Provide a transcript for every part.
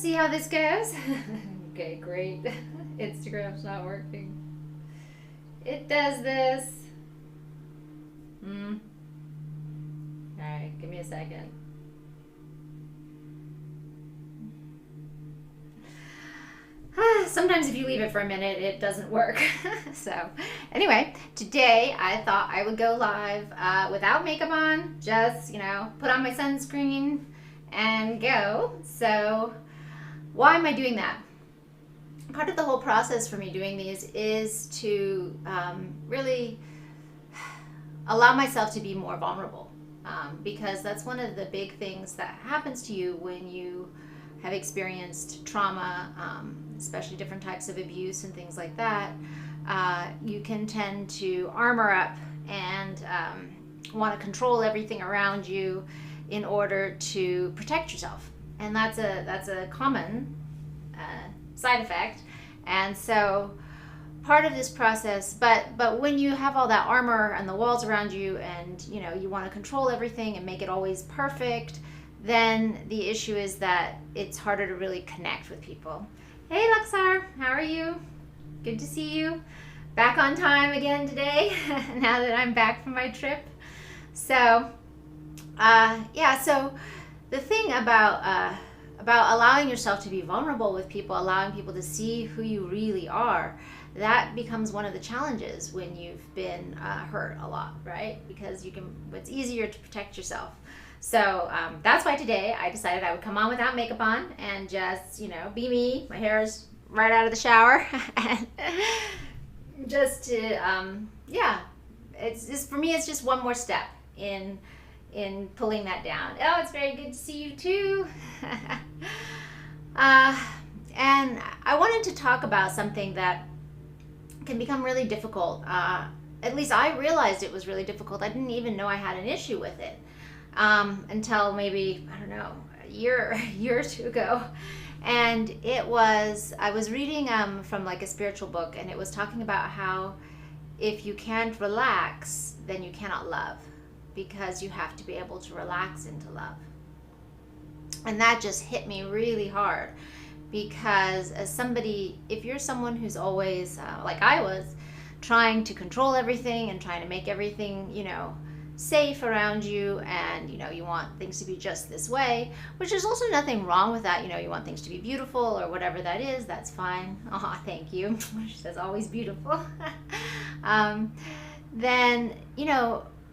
see how this goes. Okay, great. Instagram's not working. It does this. Alright, give me a second. Sometimes if you leave it for a minute, it doesn't work. So, anyway, today I thought I would go live without makeup on, just, put on my sunscreen and go. So, why am I doing that? Part of the whole process for me doing these is to really allow myself to be more vulnerable, because that's one of the big things that happens to you when you have experienced trauma, especially different types of abuse and things like that. You can tend to armor up and want to control everything around you in order to protect yourself, and that's a common side effect. And so part of this process, but when you have all that armor and the walls around you, and you want to control everything and make it always perfect, then the issue is that it's harder to really connect with people. Hey Luxar, how are you? Good to see you. Back on time again today, now that I'm back from my trip. So, so the thing about allowing yourself to be vulnerable with people, allowing people to see who you really are, that becomes one of the challenges when you've been hurt a lot, right? Because it's easier to protect yourself. So that's why today I decided I would come on without makeup on and just, be me. My hair is right out of the shower. And just to, it's just, for me, it's just one more step in pulling that down. Oh, it's very good to see you too. And I wanted to talk about something that can become really difficult. At least I realized it was really difficult. I didn't even know I had an issue with it until maybe, I don't know, a year or two ago. And I was reading from like a spiritual book, and it was talking about how if you can't relax, then you cannot love, because you have to be able to relax into love. And that just hit me really hard, because as somebody, if you're someone who's always, like I was, trying to control everything and trying to make everything, safe around you, and you want things to be just this way, which there's also nothing wrong with that. You want things to be beautiful or whatever that is, that's fine. Oh, thank you. She says always beautiful. Then,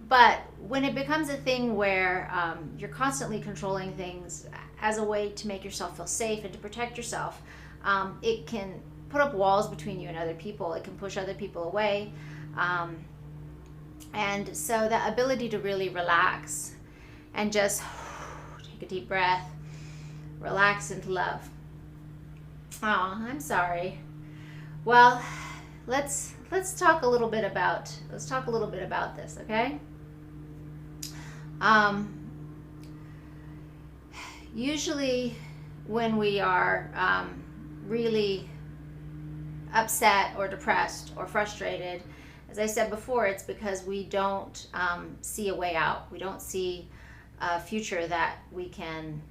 but when it becomes a thing where you're constantly controlling things as a way to make yourself feel safe and to protect yourself, it can put up walls between you and other people. It can push other people away. And so the ability to really relax and just take a deep breath, relax into love. Oh, I'm sorry. Well, let's talk a little bit about this, okay? Usually when we are really upset or depressed or frustrated, as I said before, it's because we don't see a way out. We don't see a future that we can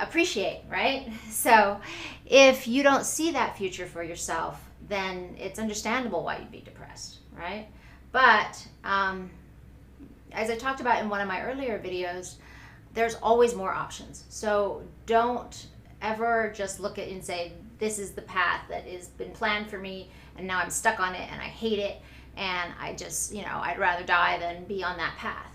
appreciate, right? So if you don't see that future for yourself, then it's understandable why you'd be depressed, right? But as I talked about in one of my earlier videos, there's always more options. So don't ever just look at it and say, this is the path that has been planned for me, and now I'm stuck on it and I hate it, and I just, I'd rather die than be on that path.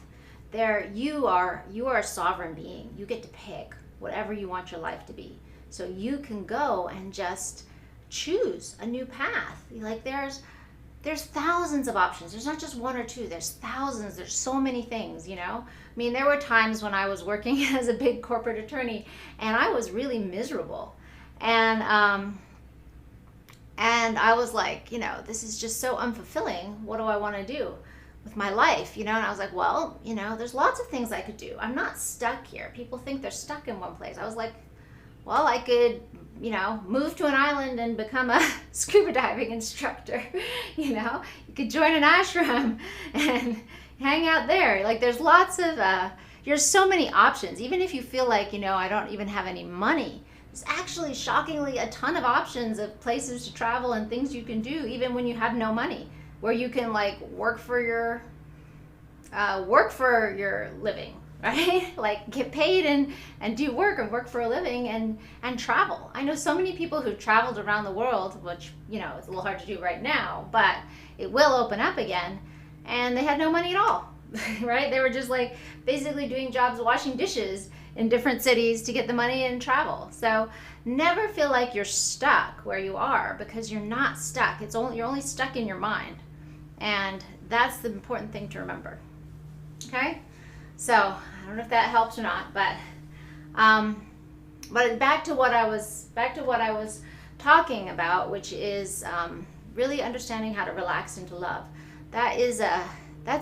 You are a sovereign being. You get to pick whatever you want your life to be. So you can go and just choose a new path. Like there's thousands of options. There's not just one or two. There's thousands. There's so many things, I mean, there were times when I was working as a big corporate attorney, and I was really miserable. And I was like, this is just so unfulfilling. What do I want to do with my life? And I was like, well, there's lots of things I could do. I'm not stuck here. People think they're stuck in one place. I was like, well, I could, move to an island and become a scuba diving instructor. You could join an ashram and hang out there. Like there's lots of, there's so many options. Even if you feel like, I don't even have any money, there's actually shockingly a ton of options of places to travel and things you can do even when you have no money, where you can like work for your living, right? Like get paid and do work and work for a living and travel. I know so many people who've traveled around the world, which, it's a little hard to do right now, but it will open up again, and they had no money at all, right? They were just like basically doing jobs washing dishes in different cities to get the money and travel. So never feel like you're stuck where you are, because you're not stuck. You're only stuck in your mind. And that's the important thing to remember. Okay? So I don't know if that helps or not, but back to what I was talking about, which is really understanding how to relax into love. That's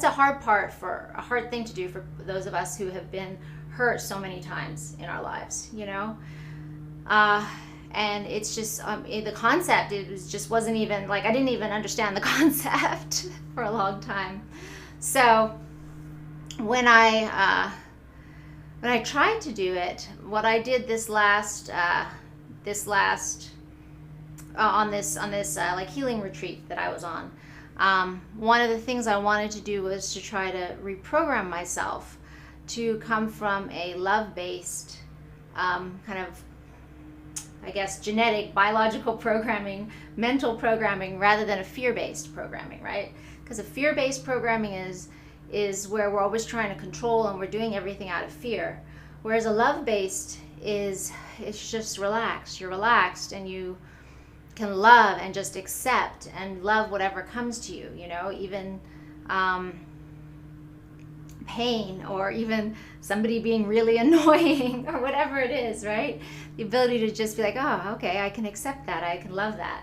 a hard thing to do for those of us who have been hurt so many times in our lives, and it's just the concept, wasn't even like, I didn't even understand the concept for a long time. So when I tried to do it, what I did on this like healing retreat that I was on, one of the things I wanted to do was to try to reprogram myself to come from a love-based kind of, I guess, genetic, biological programming, mental programming, rather than a fear-based programming, right? Because a fear-based programming is where we're always trying to control and we're doing everything out of fear. Whereas a love-based it's just relaxed. You're relaxed and you can love and just accept and love whatever comes to you, even pain, or even somebody being really annoying or whatever it is, right? The ability to just be like, oh, okay, I can accept that, I can love that.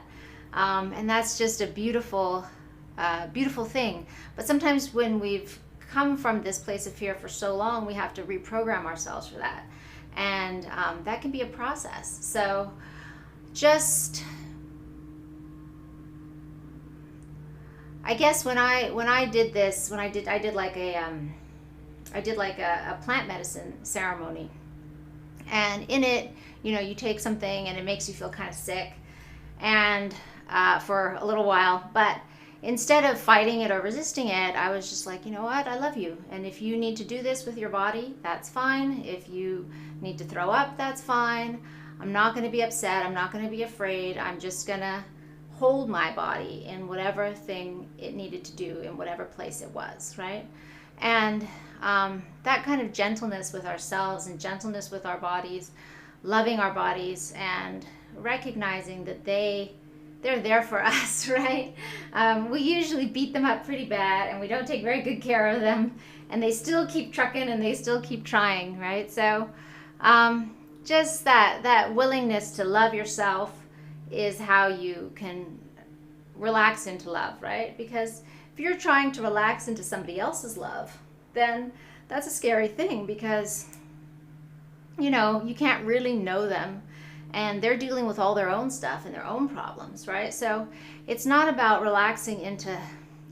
And that's just a beautiful thing. But sometimes when we've come from this place of fear for so long, we have to reprogram ourselves for that. And that can be a process. So just, I guess when I did this, I did like a plant medicine ceremony, and in it, you take something and it makes you feel kind of sick, and for a little while, but instead of fighting it or resisting it, I was just like, you know what, I love you, and if you need to do this with your body, that's fine. If you need to throw up, that's fine. I'm not going to be upset. I'm not going to be afraid. I'm just going to hold my body in whatever thing it needed to do in whatever place it was, right? And that kind of gentleness with ourselves and gentleness with our bodies, loving our bodies and recognizing that they're there for us, right? We usually beat them up pretty bad and we don't take very good care of them, and they still keep trucking and they still keep trying, right? So just that willingness to love yourself is how you can relax into love, right? Because if you're trying to relax into somebody else's love, then that's a scary thing, because you can't really know them, and they're dealing with all their own stuff and their own problems, right? So it's not about relaxing into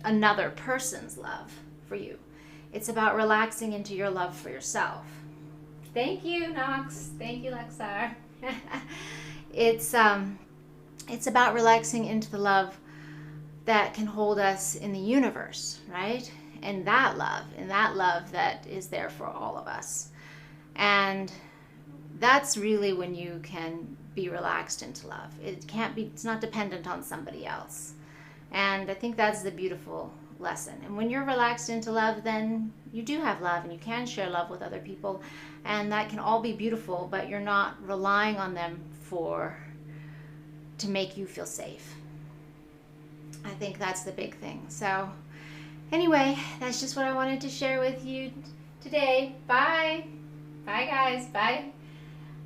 another person's love for you. It's about relaxing into your love for yourself. Thank you, Knox. Thank you, Lexar. It's about relaxing into the love that can hold us in the universe, right? And that love that is there for all of us. And that's really when you can be relaxed into love. It's not dependent on somebody else. And I think that's the beautiful lesson. And when you're relaxed into love, then you do have love and you can share love with other people. And that can all be beautiful, but you're not relying on them to make you feel safe. I think that's the big thing. So anyway, that's just what I wanted to share with you today. Bye. Bye, guys. Bye.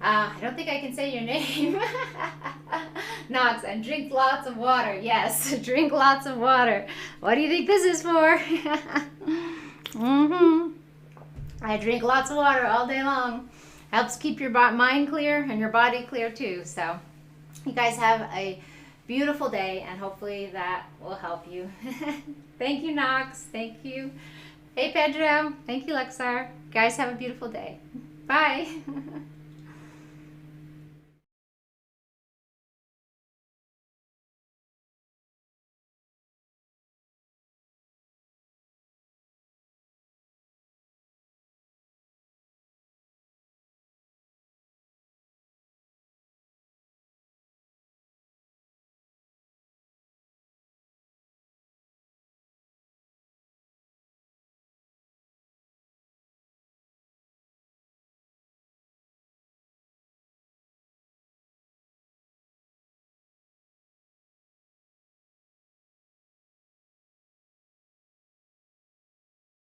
I don't think I can say your name. Knox, and drink lots of water. Yes, drink lots of water. What do you think this is for? I drink lots of water all day long. Helps keep your mind clear and your body clear too. So you guys have a beautiful day, and hopefully that will help you. Thank you, Knox. Thank you Hey, Pedro. Thank you, Lexar. Guys, have a beautiful day. Bye.